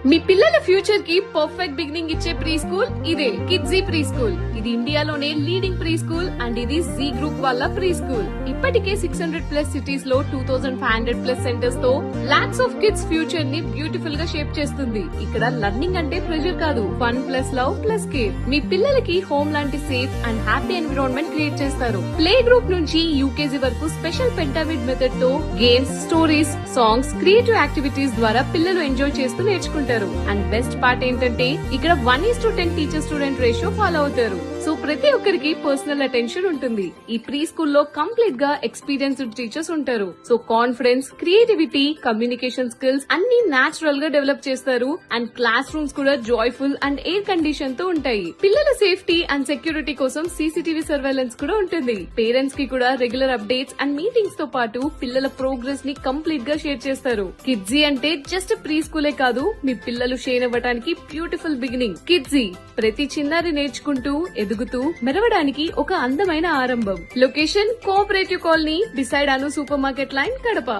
మీ పిల్లల ఫ్యూచర్ కి perfect beginning ఇచ్చే ప్రీ స్కూల్ ఇదే కిడ్జీ ప్రీ స్కూల్. ఇది ఇండియాలోనే లీడింగ్ ప్రీ స్కూల్ అండ్ ఇది జీ గ్రూప్ వాళ్ళ ప్రీ స్కూల్. ఇప్పటికే 600+ సిటీస్ లో 2500+ సెంటర్స్ తో లాక్స్ ఆఫ్ కిడ్స్ ఫ్యూచర్ ని బ్యూటిఫుల్ గా షేప్ చేస్తుంది. ఇక్కడ లర్నింగ్ అంటే ప్రెషర్ కాదు, fun plus love plus care. మీ పిల్లలకి హోమ్ లాంటి safe and happy environment create చేస్తారు. ప్లే గ్రూప్ నుంచి యూకేజీ వరకు స్పెషల్ పెంటావిడ్ మెథడ్ తో games, stories, songs, creative activities ద్వారా పిల్లలు ఎంజాయ్ చేస్తూ నేర్చుకుంటారు. అండ్ బెస్ట్ పార్ట్ ఏంటంటే ఇక్కడ 1:10 టీచర్ స్టూడెంట్ రేషియో ఫాలో అవుతారు. సో ప్రతి ఒక్కరికి పర్సనల్ అటెన్షన్ ఉంటుంది. ఈ ప్రీ స్కూల్లో కంప్లీట్ గా ఎక్స్పీరియన్స్డ్ టీచర్స్ ఉంటారు. So confidence, creativity, communication skills అన్ని నేచురల్ గా డెవలప్ చేస్తారు. అండ్ క్లాస్ రూమ్స్ కూడా జాయ్ఫుల్ అండ్ ఎయిర్ కండిషన్ తో ఉంటాయి. పిల్లల సేఫ్టీ అండ్ సెక్యూరిటీ కోసం సీసీటీవీ సర్వేలెన్స్ కూడా ఉంటుంది. పేరెంట్స్ కి కూడా రెగ్యులర్ అప్డేట్స్ అండ్ మీటింగ్స్ తో పాటు పిల్లల ప్రోగ్రెస్ ని కంప్లీట్ గా షేర్ చేస్తారు. కిడ్జీ అంటే జస్ట్ ప్రీ స్కూలే కాదు, మీ పిల్లలు షేర్ అవ్వడానికి బ్యూటిఫుల్ బిగినింగ్. కిడ్జీ ప్రతి చిన్నారి నేర్చుకుంటూ ఎదుగుతూ మెరవడానికి ఒక అందమైన ఆరంభం. లొకేషన్ కోఆపరేటివ్ కాలనీ బిసైడ్ అను సూపర్ మార్కెట్ లైన్, కడప.